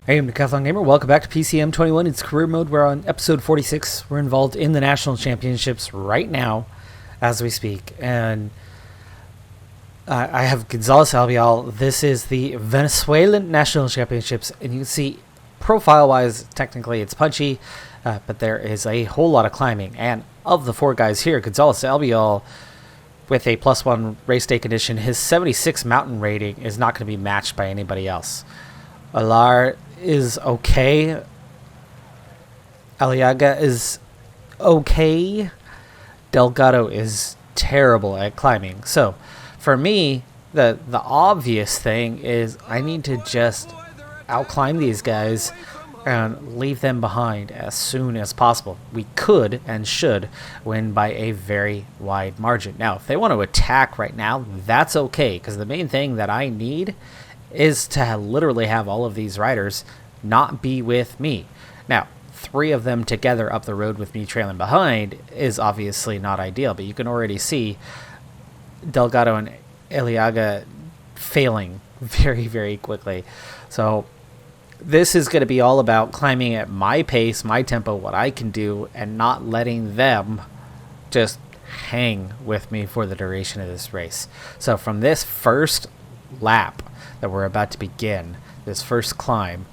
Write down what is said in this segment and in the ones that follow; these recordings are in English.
Hey, I'm Decathlon Gamer. Welcome back to PCM21. It's career mode. We're on episode 46. We're involved in the national championships right now as we speak. And I have Gonzalez Albiol. This is the Venezuelan national championships. And you can see profile-wise, technically it's punchy, but there is a whole lot of climbing. And of the four guys here, Gonzalez Albiol, with a +1 race day condition, his 76 mountain rating is not going to be matched by anybody else. Alar is okay. Aliaga is okay. Delgado is terrible at climbing. So, for me, the obvious thing is I need to just outclimb these guys and leave them behind as soon as possible. We could and should win by a very wide margin. Now, if they want to attack right now, that's okay, because the main thing that I need is to literally have all of these riders not be with me. Now, 3 of them together up the road with me trailing behind is obviously not ideal, but you can already see Delgado and Eliaga failing very, very quickly. So this is going to be all about climbing at my pace, my tempo, what I can do, and not letting them just hang with me for the duration of this race. So from this first lap that we're about to begin, this first climb,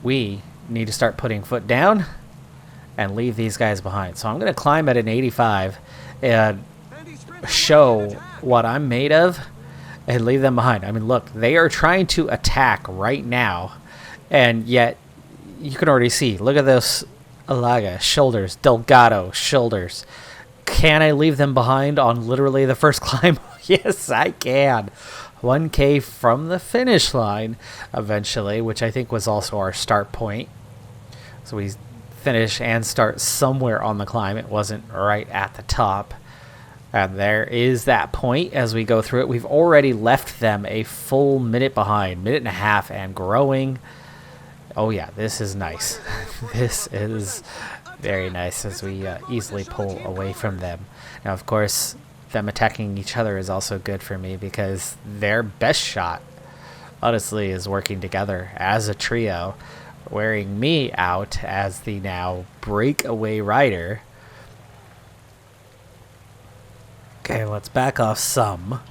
we need to start putting foot down and leave these guys behind. So I'm going to climb at an 85 and show what I'm made of and leave them behind. I mean, look, they are trying to attack right now, and yet you can already see, look at those Alaga, shoulders, Delgado, shoulders. Can I leave them behind on literally the first climb? Yes, I can. 1K from the finish line eventually, which I think was also our start point. So we finish and start somewhere on the climb. It wasn't right at the top. And there is that point as we go through it. We've already left them a full minute behind, minute and a half, and growing. Oh yeah, this is nice. This is very nice as we easily pull away from them. Now, of course, them attacking each other is also good for me because their best shot, honestly, is working together as a trio, wearing me out as the now breakaway rider. Okay, let's back off some.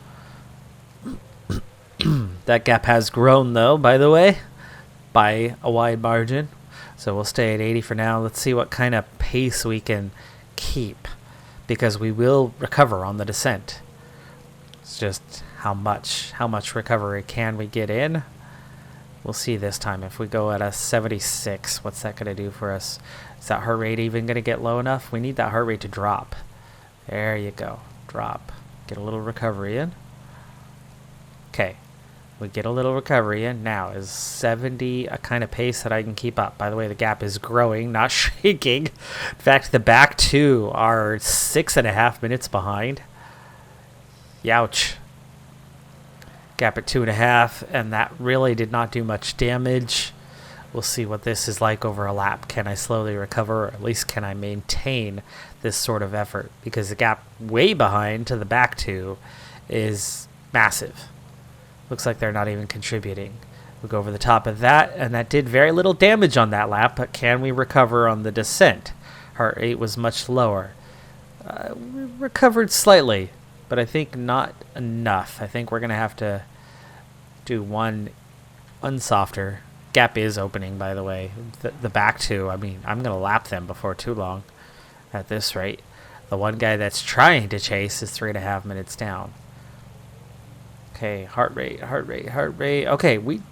That gap has grown, though, by the way, by a wide margin. So we'll stay at 80 for now. Let's see what kind of pace we can keep, because we will recover on the descent. It's just how much recovery can we get in? We'll see this time. If we go at a 76, what's that going to do for us? Is that heart rate even going to get low enough? We need that heart rate to drop. There you go. Drop. Get a little recovery in. Okay. We get a little recovery in. Now, is 70 a kind of pace that I can keep up? By the way, the gap is growing, not shrinking. In fact, the back 2 are 6.5 minutes behind. Youch. Gap at 2.5, and that really did not do much damage. We'll see what this is like over a lap. Can I slowly recover, or at least can I maintain this sort of effort? Because the gap way behind to the back 2 is massive. Looks like they're not even contributing. We'll go over the top of that, and that did very little damage on that lap, but can we recover on the descent? Heart rate was much lower. We recovered slightly, but I think not enough. I think we're going to have to do one unsofter. Gap is opening, by the way. The back 2, I mean, I'm going to lap them before too long at this rate. The one guy that's trying to chase is 3.5 minutes down. Okay, heart rate. Okay, we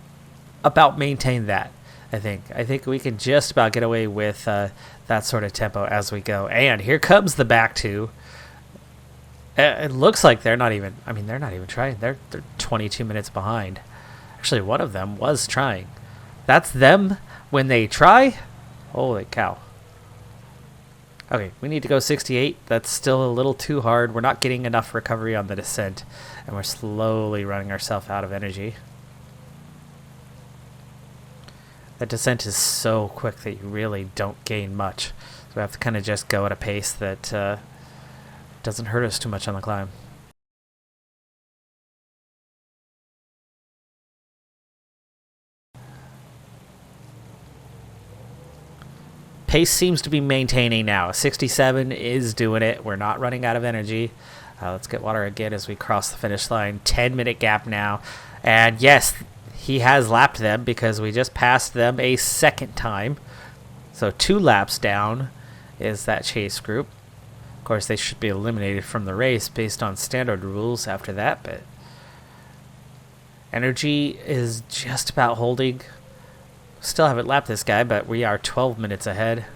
about maintain that, I think. I think we can just about get away with that sort of tempo as we go. And here comes the back 2. It looks like they're not even trying. They're 22 minutes behind. Actually, one of them was trying. That's them when they try? Holy cow. Okay, we need to go 68. That's still a little too hard. We're not getting enough recovery on the descent, and we're slowly running ourselves out of energy. That descent is so quick that you really don't gain much. So we have to kind of just go at a pace that doesn't hurt us too much on the climb. pace seems to be maintaining now. 67 is doing it. We're not running out of energy. Let's get water again as we cross the finish line. 10-minute gap now. And yes, he has lapped them because we just passed them a second time. So 2 laps down is that chase group. Of course, they should be eliminated from the race based on standard rules after that, but energy is just about holding. Still haven't lapped this guy, but we are 12 minutes ahead.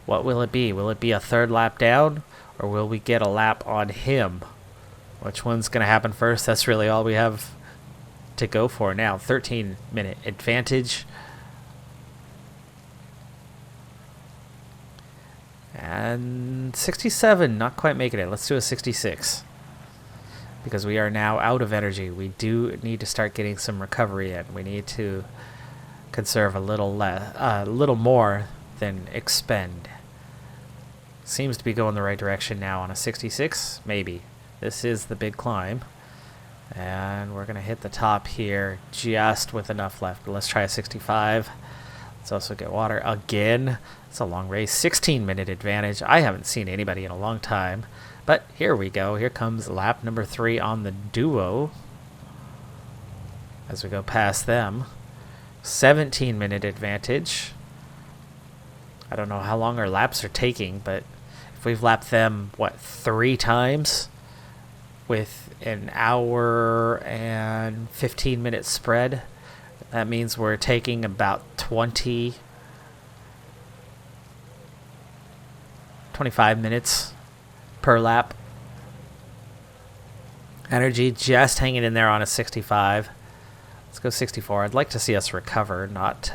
What will it be? Will it be a third lap down, or will we get a lap on him? Which one's going to happen first? That's really all we have to go for now. 13-minute advantage. And 67, not quite making it. Let's do a 66. Because we are now out of energy. We do need to start getting some recovery in. We need to conserve a little more than expend. Seems to be going the right direction now on a 66, maybe. This is the big climb. And we're going to hit the top here just with enough left. But let's try a 65. Let's also get water again. It's a long race. 16-minute advantage. I haven't seen anybody in a long time. But here we go. Here comes lap number 3 on the duo. As we go past them. 17-minute advantage. I don't know how long our laps are taking, but if we've lapped them, 3 times? With an hour and 15-minute spread. That means we're taking about 25 minutes per lap. Energy just hanging in there on a 65. Let's go 64. I'd like to see us recover, not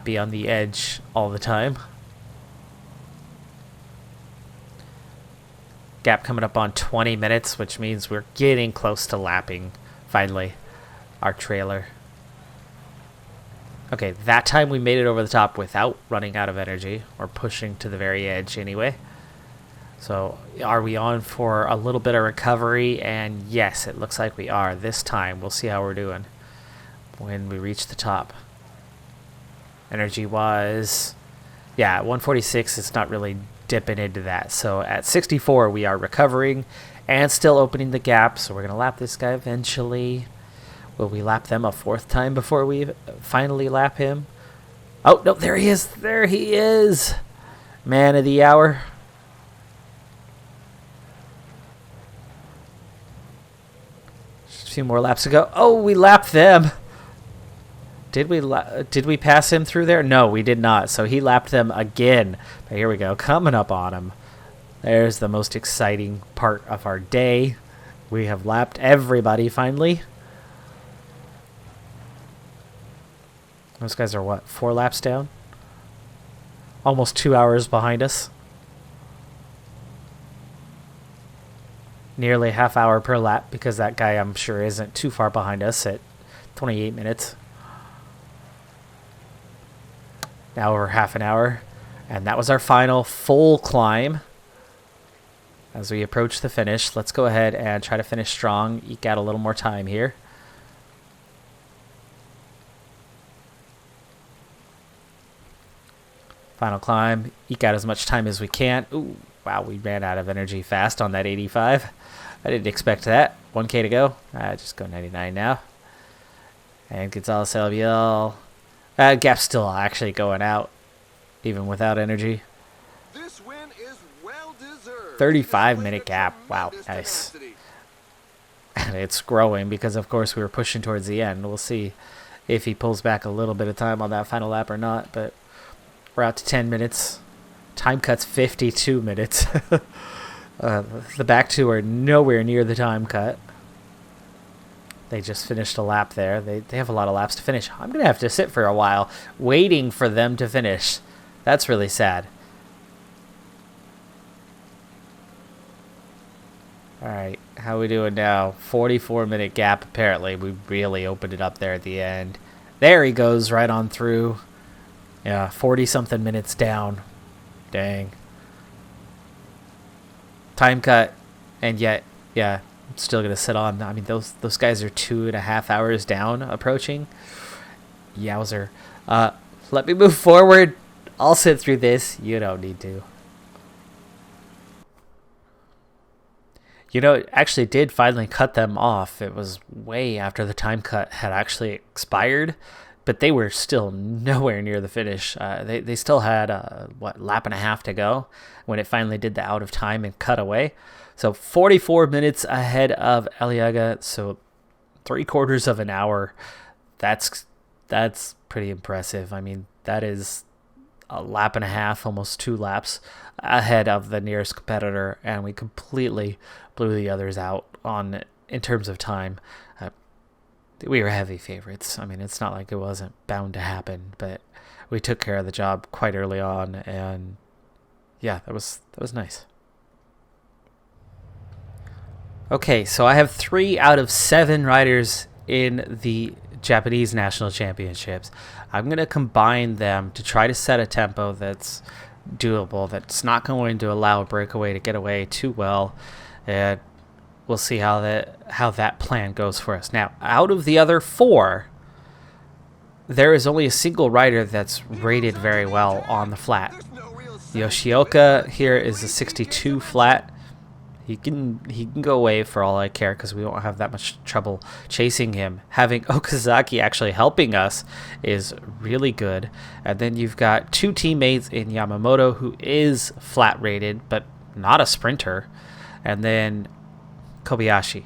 be on the edge all the time. Gap coming up on 20 minutes, which means we're getting close to lapping, finally, our trailer. Okay, that time we made it over the top without running out of energy, or pushing to the very edge anyway. So, are we on for a little bit of recovery? And yes, it looks like we are. This time, we'll see how we're doing when we reach the top. Energy-wise, yeah, at 146, it's not really dipping into that. So at 64, we are recovering and still opening the gap. So we're going to lap this guy eventually. Will we lap them a 4th time before we finally lap him? Oh, no, there he is. There he is. Man of the hour. Just a few more laps to go. Oh, we lapped them. Did we pass him through there? No, we did not. So he lapped them again. But here we go. Coming up on him. There's the most exciting part of our day. We have lapped everybody finally. Those guys are 4 laps down? Almost 2 hours behind us. Nearly half hour per lap because that guy I'm sure isn't too far behind us at 28 minutes. Now over half an hour. And that was our final full climb. As we approach the finish, let's go ahead and try to finish strong. Eke out a little more time here. Final climb. Eke out as much time as we can. Ooh, wow, we ran out of energy fast on that 85. I didn't expect that. 1K to go. Just go 99 now. And Gonzalez Albiel. Gap's still actually going out, even without energy. This win is well deserved. 35-minute gap. Wow, nice. And it's growing because, of course, we were pushing towards the end. We'll see if he pulls back a little bit of time on that final lap or not. But we're out to 10 minutes. Time cut's 52 minutes. The back 2 are nowhere near the time cut. They just finished a lap there. They have a lot of laps to finish. I'm going to have to sit for a while waiting for them to finish. That's really sad. All right, how are we doing now? 44-minute gap, apparently. We really opened it up there at the end. There he goes, right on through. Yeah, 40-something minutes down. Dang. Time cut, and yet, yeah, I'm still going to sit on. I mean, those guys are 2.5 hours down approaching. Yowzer. Let me move forward. I'll sit through this. You don't need to. You know, it actually did finally cut them off. It was way after the time cut had actually expired, but they were still nowhere near the finish. They still had, lap and a half to go when it finally did the out of time and cut away. So 44 minutes ahead of Aliaga, so 3/4 of an hour. That's pretty impressive. I mean, that is a lap and a half, almost 2 laps ahead of the nearest competitor, and we completely blew the others out in terms of time. We were heavy favorites. I mean, it's not like it wasn't bound to happen, but we took care of the job quite early on, and yeah, that was nice. Okay, so I have 3 out of 7 riders in the Japanese National Championships. I'm going to combine them to try to set a tempo that's doable, that's not going to allow a breakaway to get away too well, and we'll see how that plan goes for us. Now, out of the other 4, there is only a single rider that's rated very well on the flat. Yoshioka here is a 62 flat. He can go away for all I care because we won't have that much trouble chasing him. Having Okazaki actually helping us is really good. And then you've got 2 teammates in Yamamoto, who is flat rated but not a sprinter, and then Kobayashi.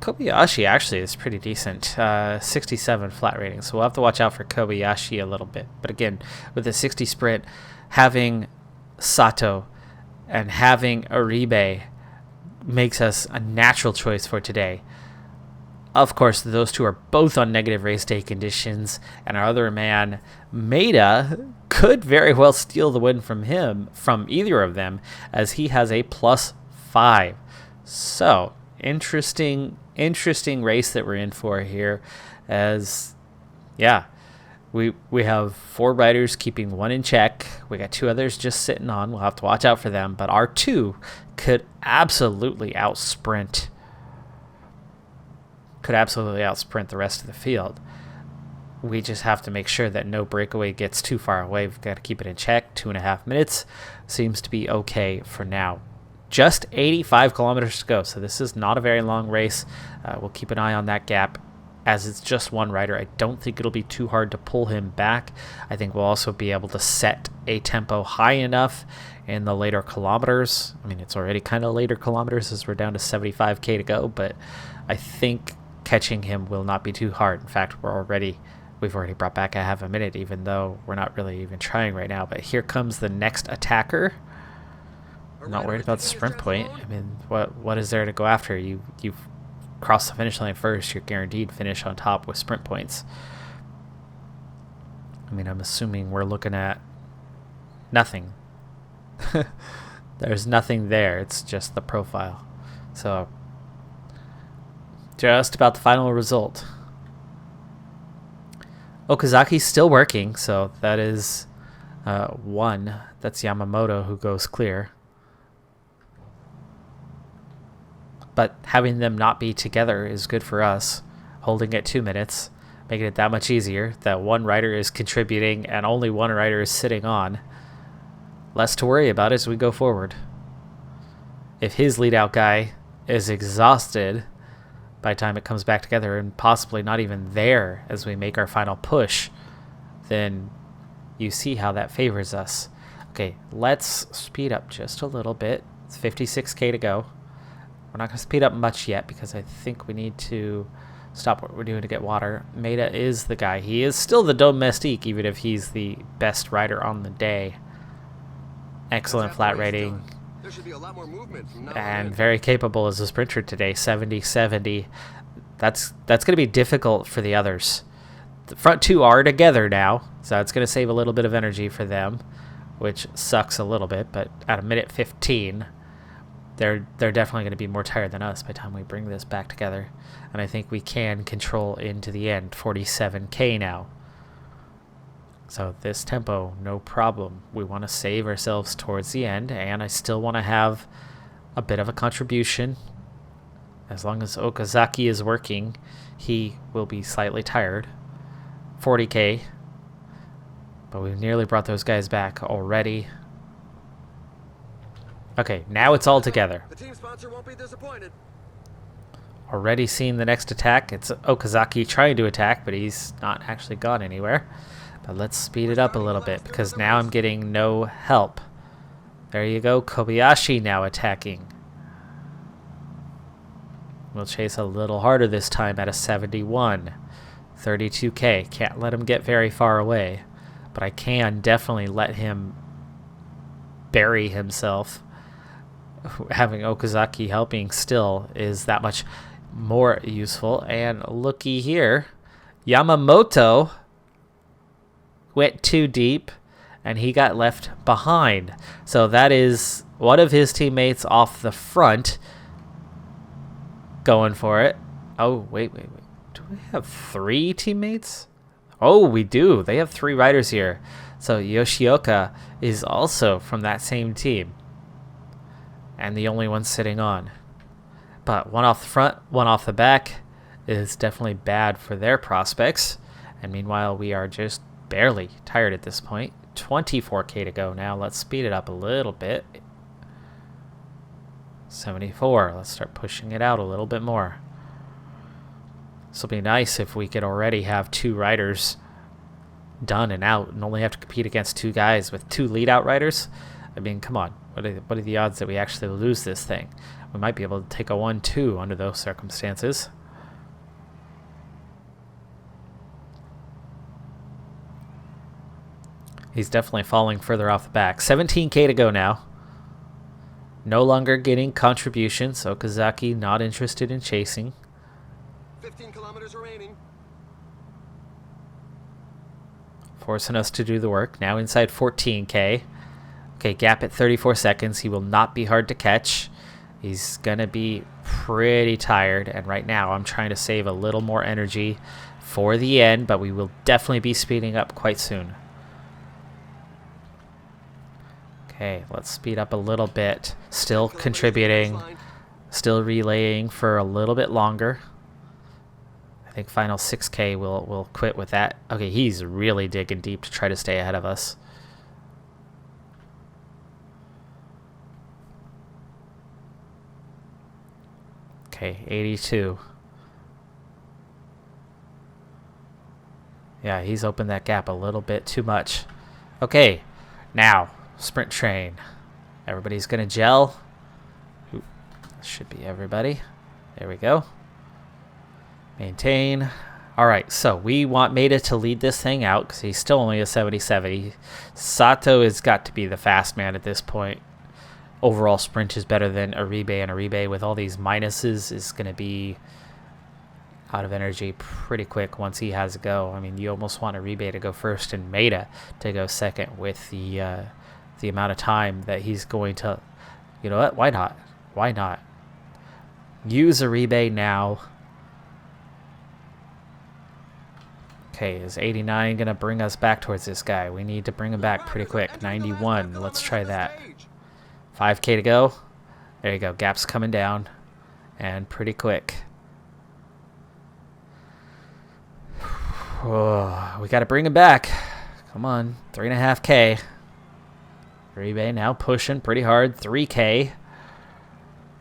Kobayashi actually is pretty decent, 67 flat rating. So we'll have to watch out for Kobayashi a little bit. But again, with the 60 sprint, having Sato and having Uribe makes us a natural choice for today. Of course, those 2 are both on negative race day conditions, and our other man, Maeda, could very well steal the win from either of them, as he has a +5. So, interesting race that we're in for here, as, yeah, we have 4 riders keeping 1 in check. We got 2 others just sitting on. We'll have to watch out for them. But our 2 could absolutely outsprint the rest of the field. We just have to make sure that no breakaway gets too far away. We've got to keep it in check. 2.5 minutes seems to be okay for now. Just 85 kilometers to go, so this is not a very long race. We'll keep an eye on that gap. As it's just 1 rider, I don't think it'll be too hard to pull him back. I think we'll also be able to set a tempo high enough in the later kilometers. I mean, it's already kind of later kilometers as we're down to 75k to go, but I think catching him will not be too hard. In fact, we've already brought back a half a minute, even though we're not really even trying right now. But here comes the next attacker. I'm not worried about the sprint point. I mean, what is there to go after? You've crossed the finish line first. You're guaranteed finish on top with sprint points. I mean, I'm assuming we're looking at nothing. There's nothing there. It's just the profile. So, just about the final result. Okazaki's still working, so that is 1. That's Yamamoto who goes clear. But having them not be together is good for us. Holding it 2 minutes, making it that much easier that 1 rider is contributing and only 1 rider is sitting on. Less to worry about as we go forward. If his lead out guy is exhausted by the time it comes back together and possibly not even there as we make our final push, then you see how that favors us. Okay, let's speed up just a little bit. It's 56k to go. We're not going to speed up much yet because I think we need to stop what we're doing to get water. Maeda is the guy. He is still the domestique, even if he's the best rider on the day. Excellent flat rating. There should be a lot more movement from now And on. very capable as a sprinter today. 70-70. That's going to be difficult for the others. The front 2 are together now, so it's going to save a little bit of energy for them, which sucks a little bit. But at a minute 15... They're definitely going to be more tired than us by the time we bring this back together. And I think we can control into the end. 47k now. So this tempo, no problem. We want to save ourselves towards the end. And I still want to have a bit of a contribution. As long as Okazaki is working, he will be slightly tired. 40k. But we've nearly brought those guys back already. Okay, now it's all together. The team sponsor won't be disappointed. Already seeing the next attack. It's Okazaki trying to attack, but he's not actually gone anywhere. But let's speed it up a little bit, because now I'm getting no help. There you go, Kobayashi now attacking. We'll chase a little harder this time at a 71. 32k. Can't let him get very far away, but I can definitely let him bury himself. Having Okazaki helping still is that much more useful. And looky here, Yamamoto went too deep and he got left behind. So that is one of his teammates off the front going for it. Oh, wait. Do we have 3 teammates? Oh, we do. They have 3 riders here. So Yoshioka is also from that same team. And the only one sitting on. But one off the front, one off the back is definitely bad for their prospects. And meanwhile, we are just barely tired at this point. 24k to go now. Let's speed it up a little bit. 74. Let's start pushing it out a little bit more. This will be nice if we could already have 2 riders done and out and only have to compete against 2 guys with 2 lead out riders. I mean, come on. What are the odds that we actually lose this thing? We might be able to take a 1-2 under those circumstances. He's definitely falling further off the back. 17k to go now. No longer getting contributions. Okazaki not interested in chasing. 15 kilometers remaining. Forcing us to do the work. Now inside 14k. Okay, gap at 34 seconds. He will not be hard to catch. He's going to be pretty tired. And right now I'm trying to save a little more energy for the end, but we will definitely be speeding up quite soon. Okay, let's speed up a little bit. Still contributing. Still relaying for a little bit longer. I think final 6k will quit with that. Okay, he's really digging deep to try to stay ahead of us. Okay, 82. Yeah, he's opened that gap a little bit too much. Okay, now, sprint train. Everybody's going to gel. Ooh, should be everybody. There we go. Maintain. All right, so we want Maeda to lead this thing out because he's still only a 77. Sato has got to be the fast man at this point. Overall sprint is better than Aribe, and Aribe with all these minuses is going to be out of energy pretty quick once he has a go. I mean, you almost want Aribe to go first and Maeda to go second with the amount of time that he's going to... You know what? Why not? Why not? Use Aribe now. Okay, is 89 going to bring us back towards this guy? We need to bring him back pretty quick. 91. Let's try that. 5k to go. There you go. Gap's coming down. And pretty quick. Oh, we got to bring him back. Come on. 3.5k. Aribe now pushing pretty hard. 3k.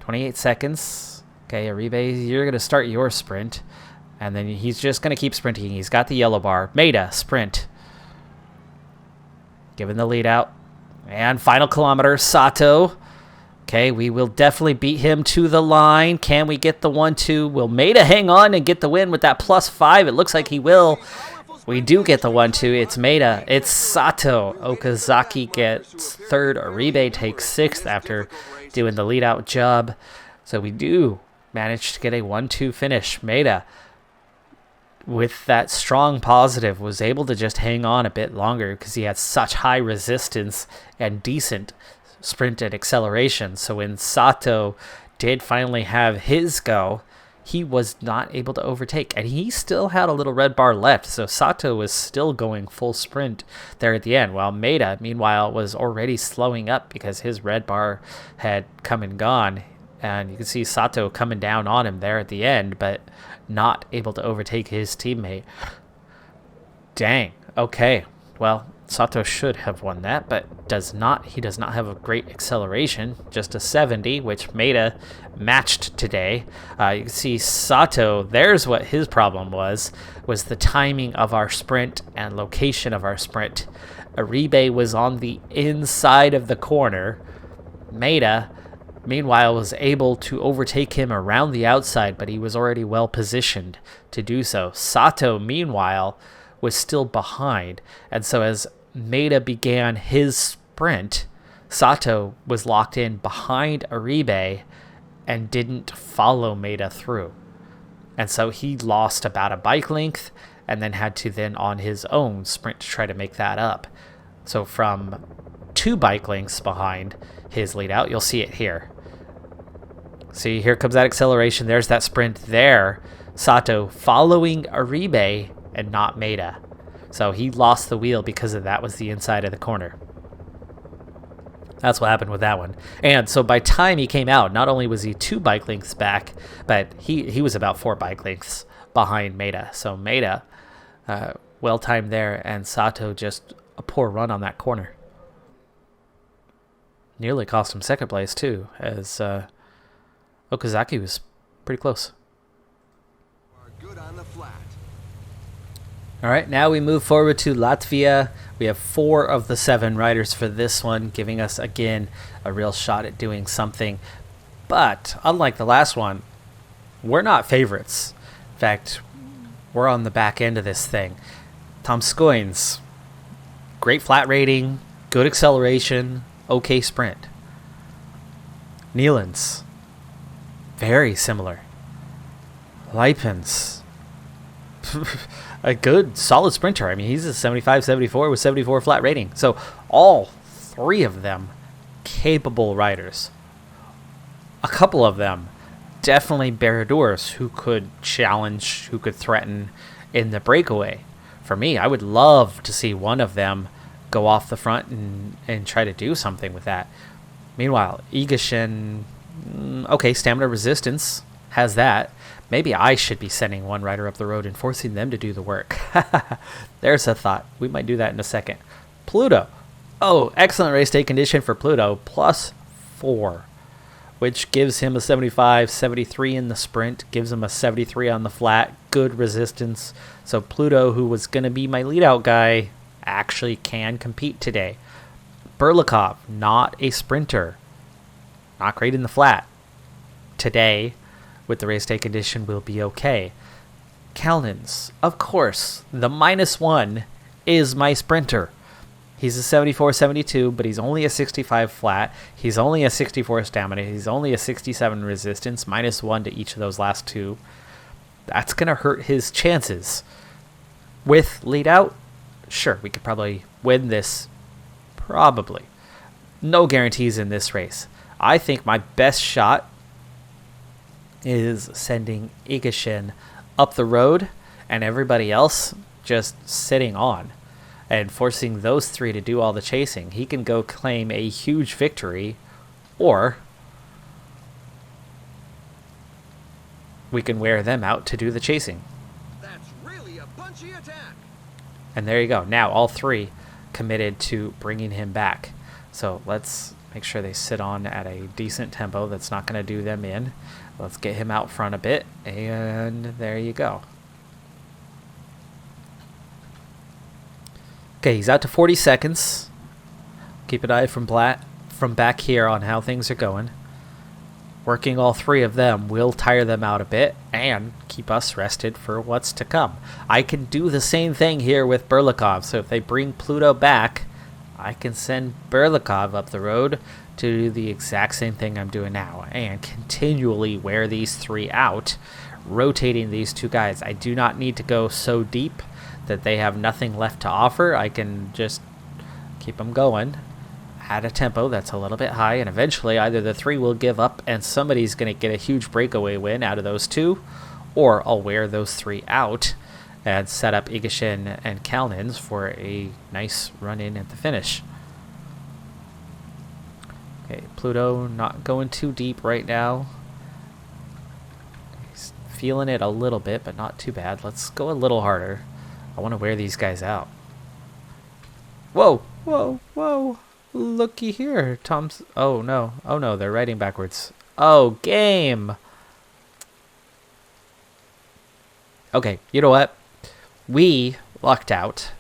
28 seconds. Okay, Aribe, you're going to start your sprint. And then he's just going to keep sprinting. He's got the yellow bar. Maeda, sprint. Giving the lead out. And final kilometer, Sato. Okay, we will definitely beat him to the line. Can we get the 1-2? Will Maeda hang on and get the win with that +5? It looks like he will. We do get the 1-2. It's Maeda. It's Sato. Okazaki gets 3rd. Aribe takes 6th after doing the lead-out job. So we do manage to get a 1-2 finish. Maeda, with that strong positive, was able to just hang on a bit longer because he had such high resistance and decent sprint and acceleration. So when Sato did finally have his go, he was not able to overtake, and he still had a little red bar left. So Sato was still going full sprint there at the end, while Maeda, meanwhile, was already slowing up because his red bar had come and gone. And you can see Sato coming down on him there at the end, but not able to overtake his teammate. Dang. Okay. Well, Sato should have won that, but does not. He does not have a great acceleration, just a 70, which Maeda matched today. You can see Sato, there's what his problem was the timing of our sprint and location of our sprint. Uribe was on the inside of the corner. Maeda, meanwhile, was able to overtake him around the outside, but he was already well positioned to do so. Sato, meanwhile, was still behind, and so as Maeda began his sprint, Sato was locked in behind Uribe and didn't follow Maeda through. And so he lost about a bike length and then had to then on his own sprint to try to make that up. So from 2 bike lengths behind his lead out, you'll see it here. See, here comes that acceleration. There's that sprint there. Sato following Uribe and not Maeda. So he lost the wheel because of that was the inside of the corner. That's what happened with that one. And so by time he came out, not only was he 2 bike lengths back, but he was about 4 bike lengths behind Maeda. So Maeda, well timed there, and Sato just a poor run on that corner. Nearly cost him second place too, as Okazaki was pretty close. Good on the flat. All right, now we move forward to Latvia. We have 4 of the 7 riders for this one, giving us, again, a real shot at doing something. But unlike the last one, we're not favorites. In fact, we're on the back end of this thing. Tom Scoins, great flat rating, good acceleration, okay sprint. Nealons, very similar. Lipens, a good, solid sprinter. I mean, he's a 75, 74 with 74 flat rating. So all 3 of them capable riders. A couple of them definitely barradors who could challenge, who could threaten in the breakaway. For me, I would love to see one of them go off the front and try to do something with that. Meanwhile, Igashin, okay, stamina resistance, has that. Maybe I should be sending one rider up the road and forcing them to do the work. There's a thought. We might do that in a second. Pluto. Oh, excellent race day condition for Pluto. +4, which gives him a 75, 73 in the sprint, gives him a 73 on the flat. Good resistance. So Pluto, who was going to be my lead-out guy, actually can compete today. Berlikov, not a sprinter. Not great in the flat. Today, with the race day condition, will be okay. Kalnins, of course, the -1 is my sprinter. He's a 74, 72, but he's only a 65 flat. He's only a 64 stamina. He's only a 67 resistance, -1 to each of those last 2. That's going to hurt his chances. With lead out, sure, we could probably win this. Probably. No guarantees in this race. I think my best shot is sending Igashin up the road and everybody else just sitting on and forcing those 3 to do all the chasing. He can go claim a huge victory, or we can wear them out to do the chasing. That's really a punchy attack. And there you go. Now all 3 committed to bringing him back. So let's make sure they sit on at a decent tempo that's not going to do them in. Let's get him out front a bit, and there you go. Okay, he's out to 40 seconds. Keep an eye from back here on how things are going. Working all 3 of them will tire them out a bit and keep us rested for what's to come. I can do the same thing here with Berlikov, so if they bring Pluto back, I can send Berlikov up the road to do the exact same thing I'm doing now and continually wear these 3 out, rotating these 2 guys. I do not need to go so deep that they have nothing left to offer. I can just keep them going at a tempo that's a little bit high, and eventually either the 3 will give up and somebody's going to get a huge breakaway win out of those 2, or I'll wear those 3 out and set up Igashin and Kalnins for a nice run-in at the finish. Okay, Pluto not going too deep right now. He's feeling it a little bit, but not too bad. Let's go a little harder. I want to wear these guys out. Whoa, whoa, whoa. Looky here. Tom's... Oh, no. Oh, no. They're writing backwards. Oh, game. Okay, you know what? We lucked out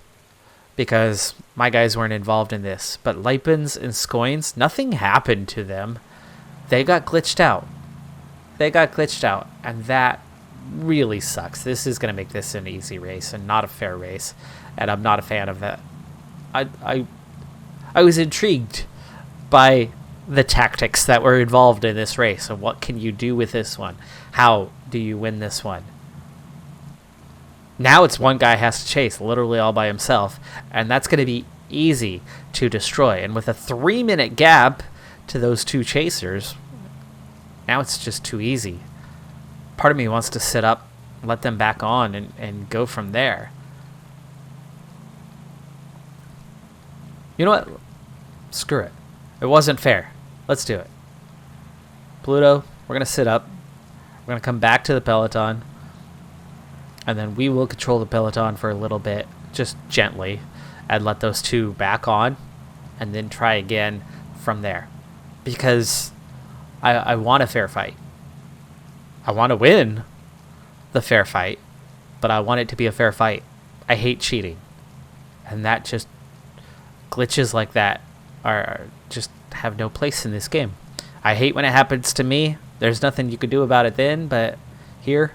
because my guys weren't involved in this. But Lipens and Scoins, nothing happened to them. They got glitched out. And that really sucks. This is going to make this an easy race and not a fair race. And I'm not a fan of that. I was intrigued by the tactics that were involved in this race. And what can you do with this one? How do you win this one? Now it's one guy has to chase literally all by himself. And that's going to be easy to destroy. And with a 3-minute gap to those two chasers, now it's just too easy. Part of me wants to sit up, let them back on, and go from there. You know what? Screw it. It wasn't fair. Let's do it. Pluto, we're going to sit up. We're going to come back to the Peloton. And then we will control the Peloton for a little bit, just gently, and let those two back on, and then try again from there. Because I want a fair fight. I want to win the fair fight, but I want it to be a fair fight. I hate cheating. And that just... glitches like that are just have no place in this game. I hate when it happens to me. There's nothing you could do about it then, but here,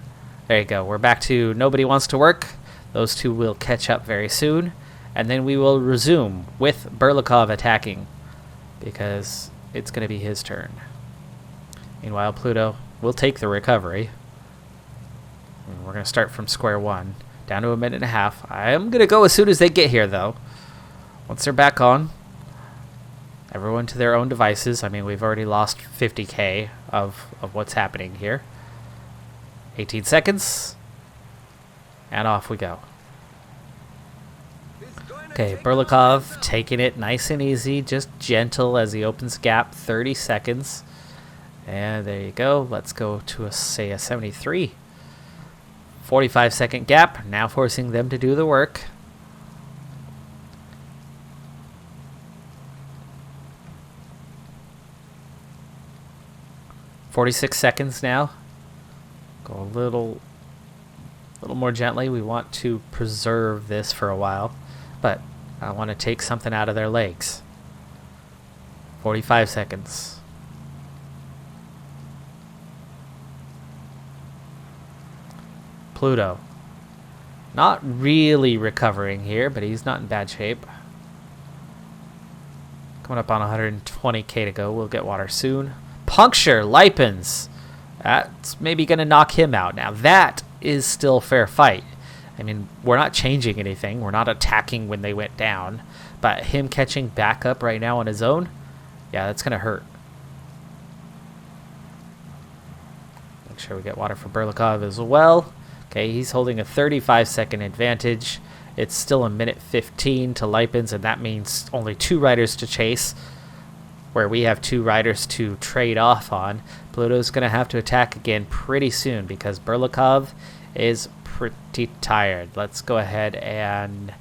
there you go. We're back to nobody wants to work. Those two will catch up very soon, and then we will resume with Berlikov attacking because it's going to be his turn. Meanwhile, Pluto will take the recovery. And we're going to start from square one, down to a minute and a half. I am going to go as soon as they get here, though. Once they're back on, everyone to their own devices. I mean, we've already lost 50k of what's happening here. 18 seconds. And off we go. Okay, Berlikov taking it nice and easy, just gentle as he opens gap, 30 seconds. And there you go. Let's go to, say, a 73. 45-second gap, now forcing them to do the work. "46 seconds now." Go a little more gently. We want to preserve this for a while, but I want to take something out of their legs. 45 seconds. Pluto. Not really recovering here, but he's not in bad shape. Coming up on 120k to go. We'll get water soon. Puncture, Lipens. That's maybe going to knock him out. Now that is still fair fight. I mean, we're not changing anything. We're not attacking when they went down. But him catching back up right now on his own, yeah, that's going to hurt. Make sure we get water for Berlikov as well. Okay, he's holding a 35-second advantage. It's still a minute 15 to Lipens, and that means only 2 riders to chase, where we have 2 riders to trade off on. Pluto's going to have to attack again pretty soon because Berlikov is pretty tired. Let's go ahead and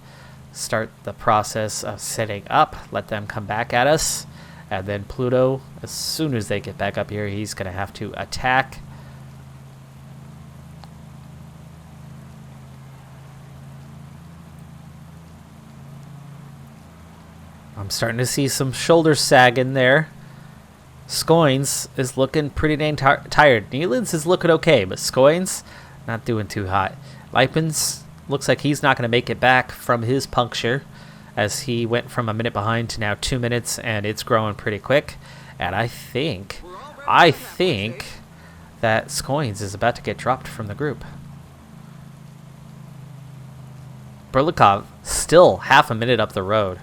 start the process of setting up. Let them come back at us. And then Pluto, as soon as they get back up here, he's going to have to attack. I'm starting to see some shoulder sag in there. Scoins is looking pretty dang tired. Nealon's is looking okay, but Scoins not doing too hot. Lipens looks like he's not going to make it back from his puncture, as he went from a minute behind to now 2 minutes, and it's growing pretty quick. And I think that Scoins is about to get dropped from the group. Berlikov still half a minute up the road,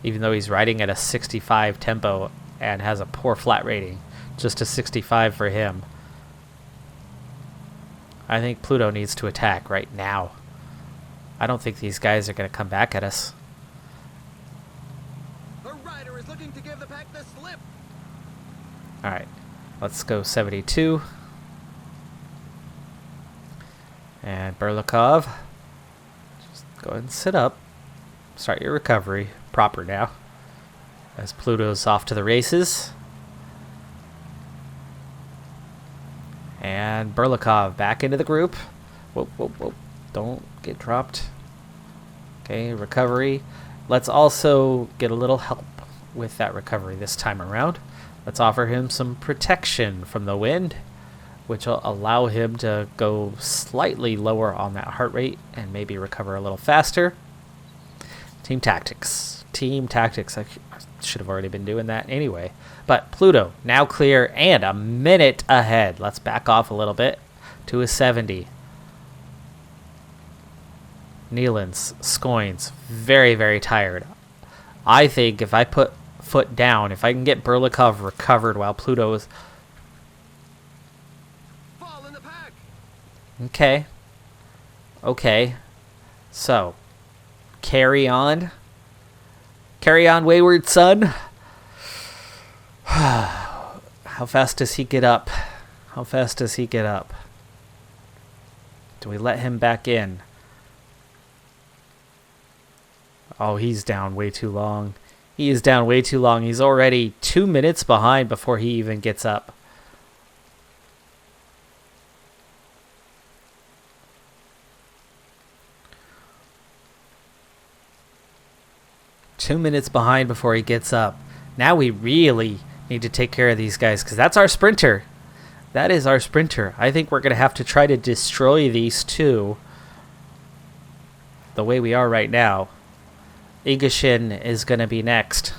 even though he's riding at a 65 tempo and has a poor flat rating. Just a 65 for him. I think Pluto needs to attack right now. I don't think these guys are going to come back at us. The rider is looking to give the pack the slip. Alright, let's go 72. And Berlikov, just go ahead and sit up. Start your recovery proper now. As Pluto's off to the races. And Berlikov back into the group. Whoop, whoop, whoop. Don't get dropped. Okay, recovery. Let's also get a little help with that recovery this time around. Let's offer him some protection from the wind, which will allow him to go slightly lower on that heart rate and maybe recover a little faster. Team tactics. Team tactics. I should have already been doing that anyway. But Pluto, now clear and a minute ahead. Let's back off a little bit to a 70. Nealons, Scoins, very, very tired. I think if I put foot down, if I can get Berlikov recovered while Pluto is... Fall in the pack. Okay. Okay. So, carry on. Carry on, wayward son. How fast does he get up? How fast does he get up? Do we let him back in? Oh, he's down way too long. He is down way too long. He's already 2 minutes behind before he even gets up. Two minutes behind before he gets up. Now we really need to take care of these guys because that's our sprinter. That is our sprinter. I think we're going to have to try to destroy these two the way we are right now. Igashin is going to be next.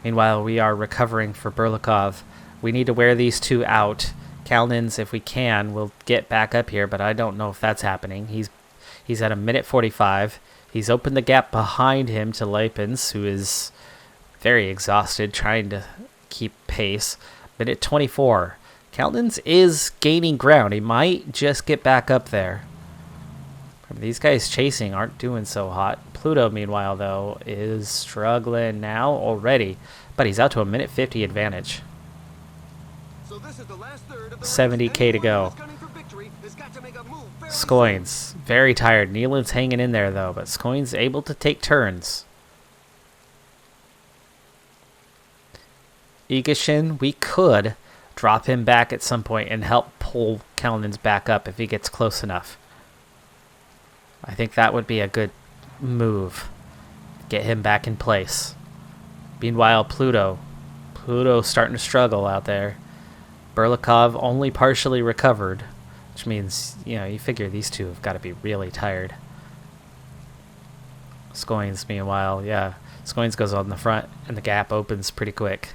Meanwhile, we are recovering for Berlikov. We need to wear these two out. Kalnin's, if we can, will get back up here, but I don't know if that's happening. He's at a minute 45. He's opened the gap behind him to Leipens, who is very exhausted, trying to keep pace. Minute 24. Kalnin's is gaining ground. He might just get back up there. These guys chasing aren't doing so hot. Pluto, meanwhile, though, is struggling now already. But he's out to a minute 50 advantage. So this is the last third of the 70K to go. Scoins, very tired. Nealon's hanging in there, though. But Scoins able to take turns. Igashin, we could drop him back at some point and help pull Kalnin's back up if he gets close enough. I think that would be a good move. Get him back in place. Meanwhile, Pluto's starting to struggle out there. Berlikov only partially recovered, which means, you figure these two have got to be really tired. Scoins, meanwhile, Scoins goes on the front, and the gap opens pretty quick.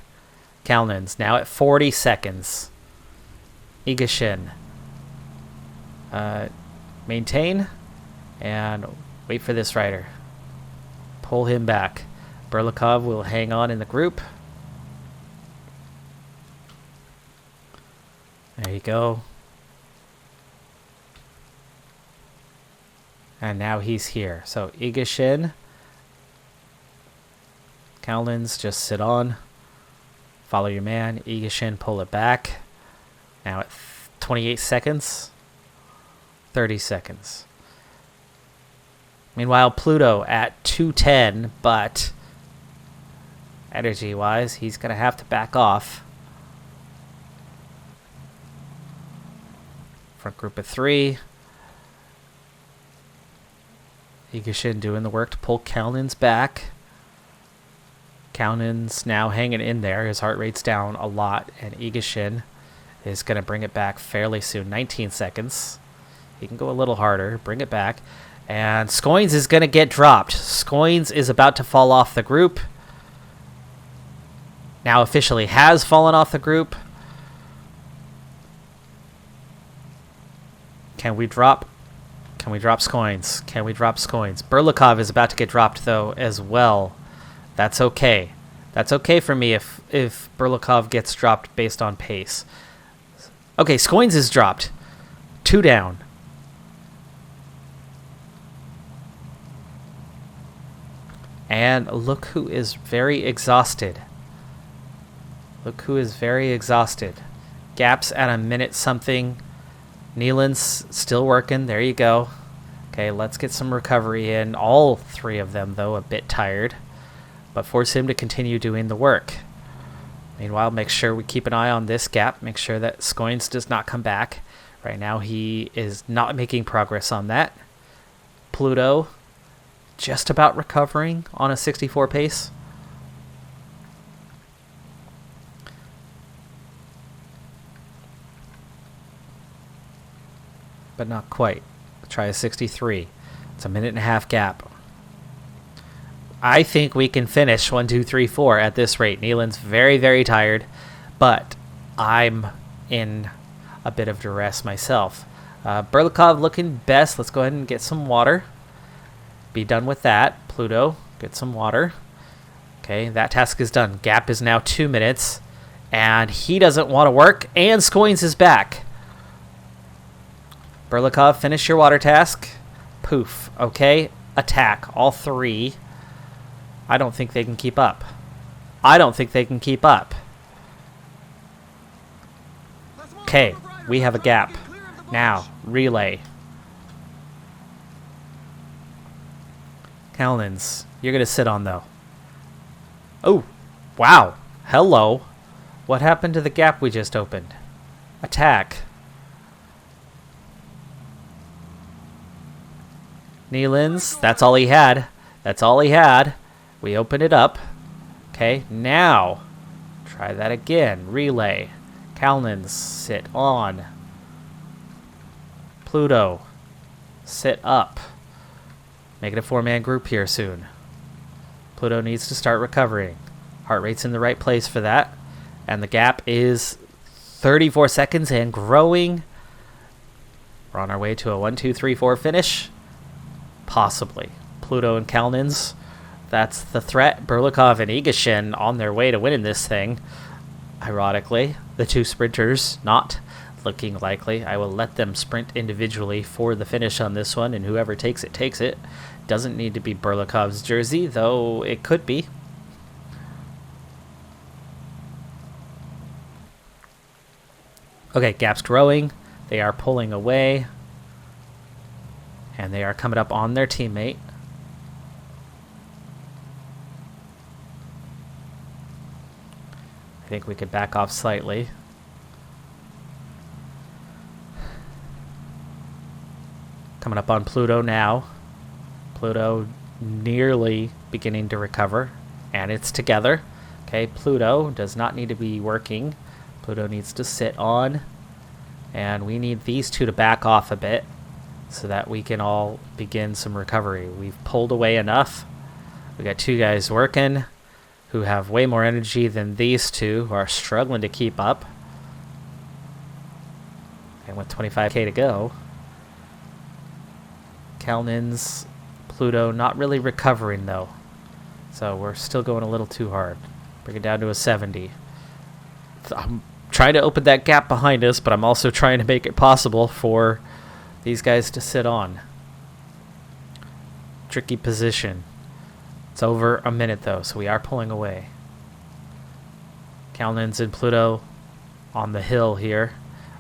Kalnin's now at 40 seconds. Igashin. Maintain. And wait for this rider. Pull him back. Berlikov will hang on in the group. There you go. And now he's here. So Igashin. Kalnin's just sit on. Follow your man. Igashin, pull it back. Now at 28 seconds. 30 seconds. Meanwhile, Pluto at 210, but energy-wise, he's going to have to back off. Front group of 3. Igashin doing the work to pull Kalnin's back. Kalnin's now hanging in there. His heart rate's down a lot, and Igashin is going to bring it back fairly soon. 19 seconds. He can go a little harder. Bring it back. And Scoins is going to get dropped. Scoins is about to fall off the group. Now officially has fallen off the group. Can we drop Scoins? Can we drop Scoins? Berlikov is about to get dropped, though, as well. That's okay. That's okay for me if Berlikov gets dropped based on pace. Okay, Scoins is dropped. 2 down. And look who is very exhausted. Look who is very exhausted. Gaps at a minute something. Nealon's still working. There you go. Okay, let's get some recovery in. All three of them, though, a bit tired. But force him to continue doing the work. Meanwhile, make sure we keep an eye on this gap. Make sure that Scoins does not come back. Right now, he is not making progress on that. Pluto, just about recovering on a 64 pace. But not quite. Try a 63. It's a minute and a half gap. I think we can finish 1, 2, 3, 4 at this rate. Nealon's very, very tired, but I'm in a bit of duress myself. Berlikov looking best. Let's go ahead and get some water. Be done with that. Pluto, get some water. Okay, that task is done. Gap is now 2 minutes, and he doesn't want to work, and Scoins is back. Berlikov, finish your water task. Poof. Okay, attack. All three. I don't think they can keep up. I don't think they can keep up. Okay, we have a gap. Now, relay. Kalnins, you're going to sit on, though. Oh, wow. Hello. What happened to the gap we just opened? Attack. Nealon's, that's all he had. That's all he had. We open it up. Okay, now try that again. Relay. Kalnins, sit on. Pluto, sit up. Make it a 4-man group here soon. Pluto needs to start recovering. Heart rate's in the right place for that. And the gap is 34 seconds and growing. We're on our way to a 1, 2, 3, 4 finish. Possibly. Pluto and Kalnins. That's the threat. Berlikov and Igashin on their way to winning this thing. Ironically, the two sprinters not looking likely. I will let them sprint individually for the finish on this one, and whoever takes it, takes it. Doesn't need to be Berlikov's jersey, though it could be. Okay, gap's growing. They are pulling away. And they are coming up on their teammate. I think we could back off slightly. Coming up on Pluto now. Pluto nearly beginning to recover. And it's together. Okay, Pluto does not need to be working. Pluto needs to sit on. And we need these two to back off a bit so that we can all begin some recovery. We've pulled away enough. We got two guys working who have way more energy than these two who are struggling to keep up. And with 25k to go, Kalnins, Pluto not really recovering though. So we're still going a little too hard. Bring it down to a 70. I'm trying to open that gap behind us, but I'm also trying to make it possible for these guys to sit on. Tricky position. It's over a minute though, so we are pulling away. Kalnins and Pluto on the hill here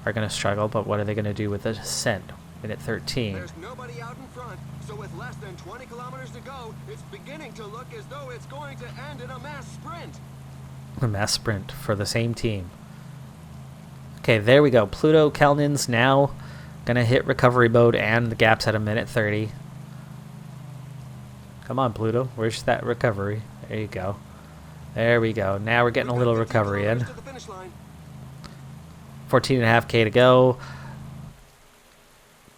are going to struggle, but what are they going to do with the descent? Minute 13. There's nobody out in front, so with less than 20 kilometers to go, it's beginning to look as though it's going to end in a mass sprint. A mass sprint for the same team. Okay, there we go. Pluto, Kalnins now going to hit recovery mode, and the gap's at a minute 30. Come on, Pluto. Where's that recovery? There you go. There we go. Now we're getting a little recovery in. 14.5k to go.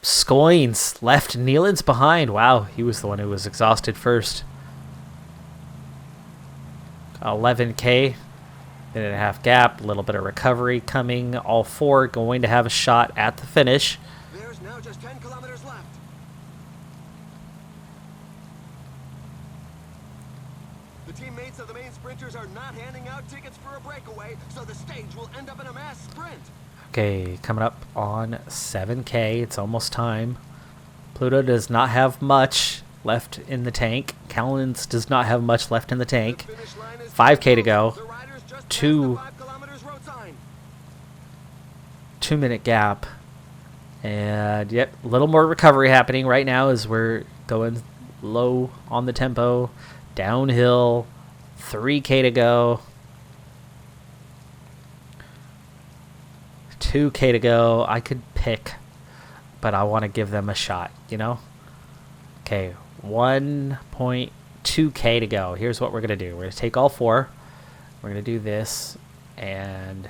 Scoins left Nealon's behind. Wow, he was the one who was exhausted first. 11k. Minute and a half gap. A little bit of recovery coming. All four going to have a shot at the finish. There's now just 10 kilometers left. The teammates of the main sprinters are not handing out tickets for a breakaway, so the stage will end up in a mass sprint. Okay, coming up on 7k. It's almost time. Pluto does not have much left in the tank. Kalnins does not have much left in the tank. 5k to go. 2 minute gap. And yep, a little more recovery happening right now as we're going low on the tempo, downhill, 3K to go, 2K to go. I could pick, but I want to give them a shot, you know? Okay, 1.2K to go. Here's what we're going to do. We're going to take all four. We're going to do this and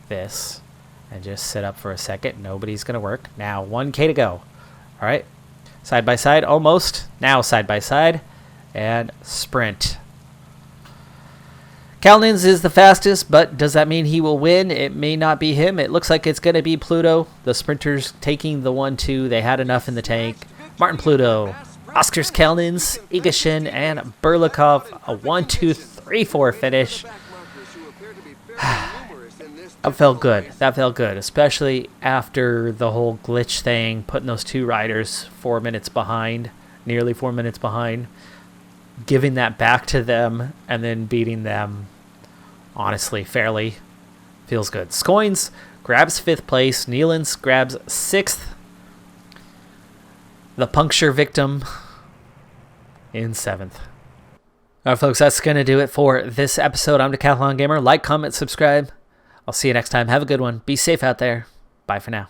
this and just sit up for a second. Nobody's going to work. Now, 1K to go. All right. Side by side, almost. Now side by side and sprint. Kalnin's is the fastest, but does that mean he will win? It may not be him. It looks like it's going to be Pluto. The sprinters taking the 1-2. They had enough in the tank. Martin Pluto, Oskars Kalnins, Igashin, and Burlikov. A 1-2-3-4 finish. That felt good. That felt good, especially after the whole glitch thing, putting those two riders 4 minutes behind, nearly 4 minutes behind, giving that back to them, and then beating them, honestly, fairly. Feels good. Scoins grabs 5th place. Nealons grabs 6th. The puncture victim in 7th. All right, folks, that's going to do it for this episode. I'm Decathlon Gamer. Like, comment, subscribe. I'll see you next time. Have a good one. Be safe out there. Bye for now.